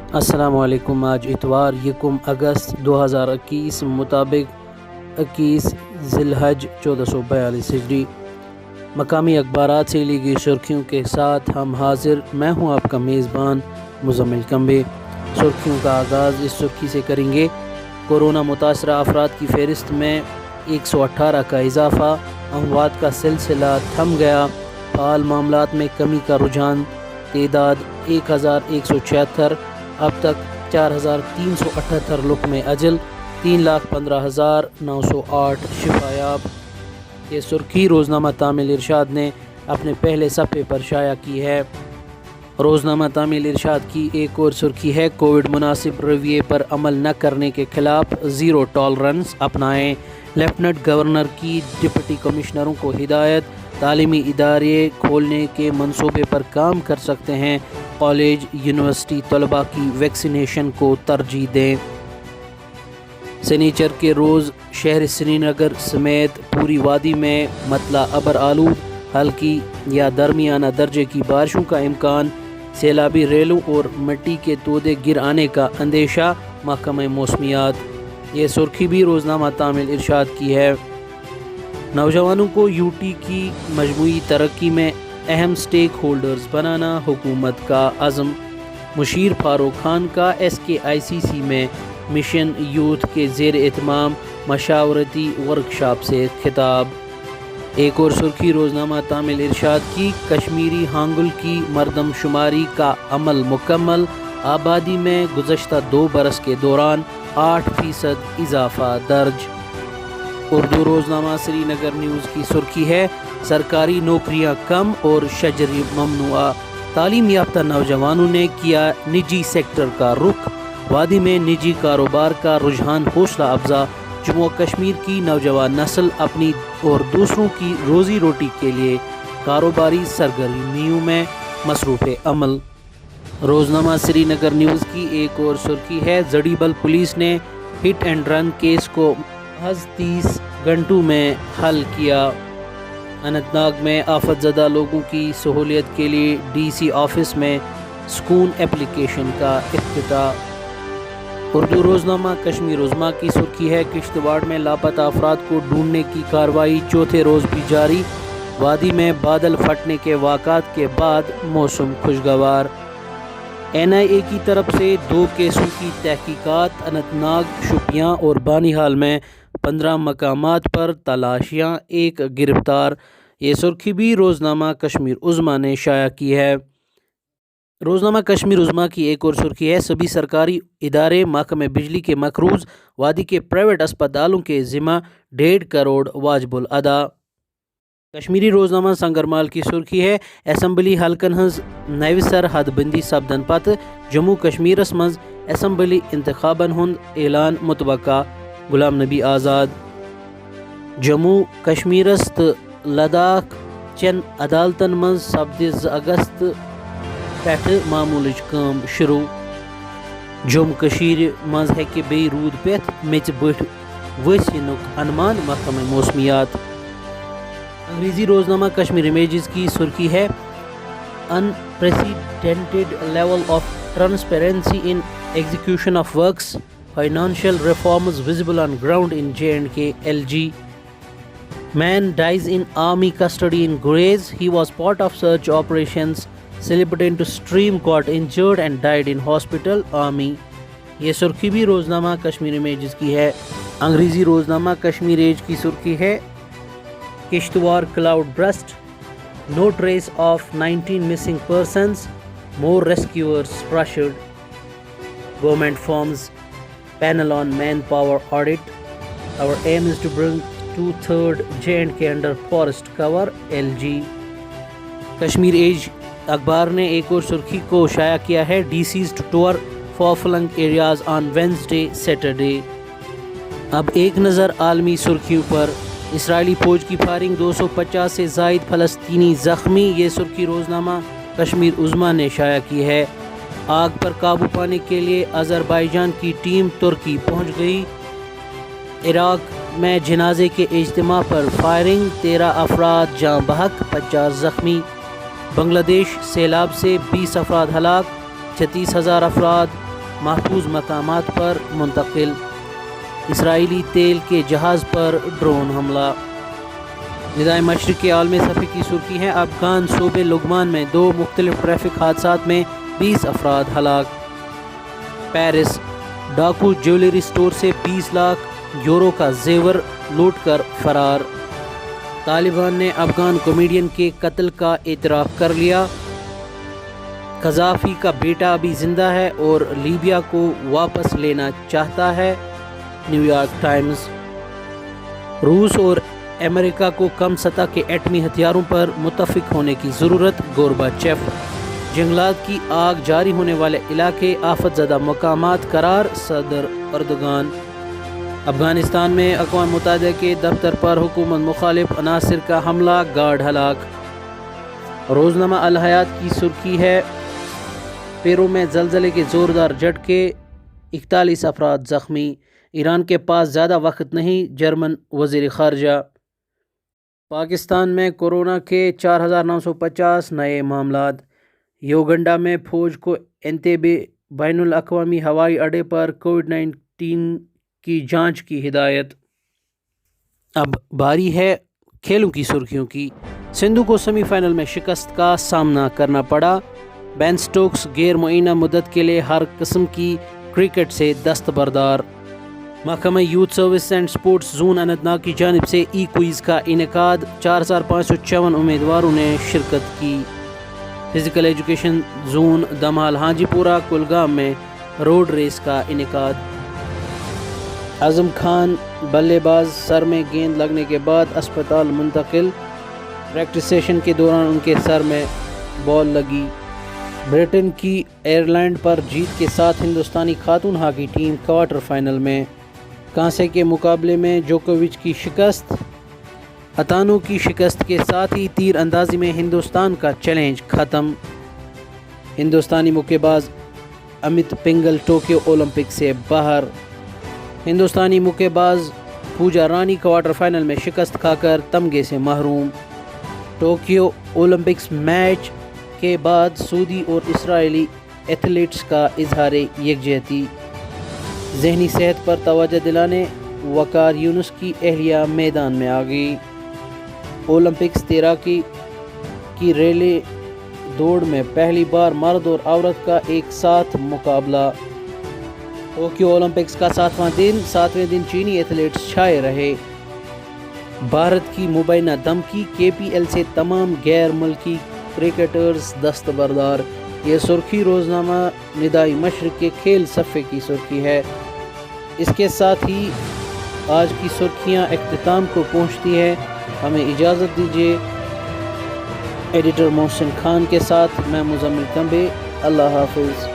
السلام علیکم۔ آج اتوار 1 اگست 2021 مطابق 21 ذی الحج 1442 ہجری۔ مقامی اخبارات سے لی گئی سرخیوں کے ساتھ ہم حاضر، میں ہوں آپ کا میزبان مزمل کمبے۔ سرخیوں کا آغاز اس سرخی سے کریں گے، کورونا متاثرہ افراد کی فہرست میں 118 کا اضافہ، اموات کا سلسلہ تھم گیا، فعال معاملات میں کمی کا رجحان، تعداد 1176، اب تک 4378 لقم اجل، 3,15,908 شفا یاب۔ یہ سرخی روزنامہ تعمیل ارشاد نے اپنے پہلے صفحے پر شائع کی ہے۔ روزنامہ تعمیل ارشاد کی ایک اور سرخی ہے، کووڈ مناسب رویے پر عمل نہ کرنے کے خلاف زیرو ٹالرنس اپنائیں۔ لیفٹننٹ گورنر کی ڈپٹی کمشنروں کو ہدایت، تعلیمی ادارے کھولنے کے منصوبے پر کام کر سکتے ہیں، کالج یونیورسٹی طلباء کی ویکسینیشن کو ترجیح دیں۔ سنیچر کے روز شہر سری نگر سمیت پوری وادی میں مطلع ابر آلود، ہلکی یا درمیانہ درجے کی بارشوں کا امکان، سیلابی ریلوں اور مٹی کے تودے گر آنے کا اندیشہ، محکمہ موسمیات۔ یہ سرخی بھی روزنامہ تعمیل ارشاد کی ہے۔ نوجوانوں کو یو ٹی کی مجموعی ترقی میں اہم سٹیک ہولڈرز بنانا حکومت کا عزم۔ مشیر فاروق خان کا SKICC میں مشن یوتھ کے زیر اہتمام مشاورتی ورکشاپ سے خطاب۔ ایک اور سرخی روزنامہ تعمیل ارشاد کی، کشمیری ہانگل کی مردم شماری کا عمل مکمل، آبادی میں گزشتہ 2 برس کے دوران 8% اضافہ درج۔ اردو روزنامہ سری نگر نیوز کی سرخی ہے، سرکاری نوکریاں کم اور شجری ممنوعہ، تعلیم یافتہ نوجوانوں نے کیا نجی سیکٹر کا رخ، وادی میں نجی کاروبار کا رجحان حوصلہ افزا، جموں و کشمیر کی نوجوان نسل اپنی اور دوسروں کی روزی روٹی کے لیے کاروباری سرگرمیوں میں مصروف عمل۔ روزنامہ سری نگر نیوز کی ایک اور سرخی ہے، زڑیبل پولیس نے ہٹ اینڈ رن کیس کو محض 30 گھنٹوں میں حل کیا۔ اننت ناگ میں آفت زدہ لوگوں کی سہولیت کے لیے DC آفس میں سکون اپلیکیشن کا افتتاح۔ اردو روزنامہ کشمیر عظمیٰ کی سرخی ہے، کشتواڑ میں لاپتہ افراد کو ڈھونڈنے کی کارروائی چوتھے روز بھی جاری، وادی میں بادل پھٹنے کے واقعات کے بعد موسم خوشگوار۔ NIA کی طرف سے 2 کیسوں کی تحقیقات، اننت ناگ، شوپیاں اور بانیہال میں 15 مقامات پر تلاشیاں، 1 گرفتار۔ یہ سرخی بھی روزنامہ کشمیر عظمیٰ نے شائع کی ہے۔ روزنامہ کشمیر عظمیٰ کی ایک اور سرخی ہے، سبھی سرکاری ادارے محکمہ بجلی کے مقروض، وادی کے پرائیویٹ اسپتالوں کے ذمہ 1.5 کروڑ واجب الادا۔ کشمیری روزنامہ سنگرمال کی سرخی ہے، اسمبلی حلقن ہز نو سرحد بندی سپدن پتہ جموں کشمیرس مز اسمبلی انتخابن ہند اعلان متوقع، غلام نبی آزاد۔ جموں کشمیرس تو لداخ چین عدالتن مز سپد 2 اگست پٮ۪ٹھ معمولٕچ کٲم شروع۔ جوٚم کٔشیٖرِ منٛز ہیٚکہِ بیٚیہِ روٗد پٮ۪تھ، میٚژِ بٔٹھۍ ؤسۍ یِنُک انمان، محکمہ موسمیات۔ انگریزی روزنامہ کشمیر امیجز کی سرخی ہے، unprecedented level of transparency in execution of works, financial reforms visible on ground in J&K LG. Man dies in army custody in Grays. He was part of search operations. Celebrant to stream got injured and died in hospital. Army. یہ سرخی بھی روزنامہ Kashmir images کی ہے۔ انگریزی روزنامہ Kashmir age کی سرخی ہے، Kishtwar cloud burst, no trace of 19 missing persons, more rescuers pressured. Government forms panel on manpower audit. Our aim is to bring 2/3 J&K under forest cover. LG. Kashmir age اخبار نے ایک اور سرخی کو شائع کیا ہے، DCs to tour far-flung areas on Wednesday, Saturday. اب ایک نظر عالمی سرخیوں پر، اسرائیلی فوج کی فائرنگ، 250 سے زائد فلسطینی زخمی۔ یہ سرخی روزنامہ کشمیر عظمیٰ نے شائع کی ہے۔ آگ پر قابو پانے کے لیے آذربائیجان کی ٹیم ترکی پہنچ گئی۔ عراق میں جنازے کے اجتماع پر فائرنگ، 13 افراد جاں بحق، 50 زخمی۔ بنگلہ دیش سیلاب سے 20 افراد ہلاک، 36,000 افراد محفوظ مقامات پر منتقل۔ اسرائیلی تیل کے جہاز پر ڈرون حملہ۔ ندائے مشرق کے عالمی صفحے کی سرخی ہے، افغان صوبے لغمان میں 2 مختلف ٹریفک حادثات میں 20 افراد ہلاک۔ پیرس، ڈاکو جیولری سٹور سے 20 لاکھ یورو کا زیور لوٹ کر فرار۔ طالبان نے افغان کامیڈین کے قتل کا اعتراف کر لیا۔ قذافی کا بیٹا ابھی زندہ ہے اور لیبیا کو واپس لینا چاہتا ہے۔ New York Times. روس اور امریکہ کو کم سطح کے ایٹمی ہتھیاروں پر متفق ہونے کی ضرورت، گورباچیف۔ جنگلات کی آگ جاری ہونے والے علاقے آفت زدہ مقامات قرار، صدر اردوغان۔ افغانستان میں اقوام متحدہ کے دفتر پر حکومت مخالف عناصر کا حملہ، گارڈ ہلاک۔ روزنامہ الحیات کی سرخی ہے، پیرو میں زلزلے کے زوردار جھٹکے، 41 افراد زخمی۔ ایران کے پاس زیادہ وقت نہیں، جرمن وزیر خارجہ۔ پاکستان میں کورونا کے 4950 نئے معاملات۔ یوگنڈا میں فوج کو انتبے بین الاقوامی ہوائی اڈے پر کووڈ-19 کی جانچ کی ہدایت۔ اب باری ہے کھیلوں کی سرخیوں کی۔ سندھو کو سیمی فائنل میں شکست کا سامنا کرنا پڑا۔ بین سٹوکس غیر معینہ مدت کے لیے ہر قسم کی کرکٹ سے دستبردار۔ محکمہ youth service and sports zone Anantnag کی جانب سے ای کوئز کا انعقاد، 4554 امیدواروں نے شرکت کی۔ فزیکل ایجوکیشن زون دمہال ہانجی پورہ کلگام میں روڈ ریس کا انعقاد۔ اعظم خان بلے باز سر میں گیند لگنے کے بعد اسپتال منتقل، پریکٹس سیشن کے دوران ان کے سر میں بال لگی۔ برٹن کی آئرلینڈ پر جیت کے ساتھ ہندوستانی خاتون ہاکی ٹیم کوارٹر فائنل میں۔ کانسے کے مقابلے میں جوکووچ کی شکست، اتانو کی شکست کے ساتھ ہی تیر اندازی میں ہندوستان کا چیلنج ختم۔ ہندوستانی مکے باز امت پنگل ٹوکیو اولمپک سے باہر۔ ہندوستانی مکے باز پوجا رانی کوارٹر فائنل میں شکست کھا کر تمغے سے محروم۔ ٹوکیو اولمپکس میچ کے بعد سعودی اور اسرائیلی ایتھلیٹس کا اظہار یکجہتی۔ ذہنی صحت پر توجہ دلانے وقار یونس کی اہلیہ میدان میں آ گئی۔ اولمپکس تیراکی کی ریلے دوڑ میں پہلی بار مرد اور عورت کا ایک ساتھ مقابلہ۔ ٹوکیو اولمپکس کا 7واں دن چینی ایتھلیٹس چھائے رہے۔ بھارت کی مبینہ دھمکی، کے پی ایل سے تمام غیر ملکی کرکٹرز دستبردار۔ یہ سرخی روزنامہ ندائی مشرق کے کھیل صفحے کی سرخی ہے۔ اس کے ساتھ ہی آج کی سرخیاں اختتام کو پہنچتی ہے۔ ہمیں اجازت دیجیے۔ ایڈیٹر محسن خان کے ساتھ میں مزمل کمبے، اللہ حافظ۔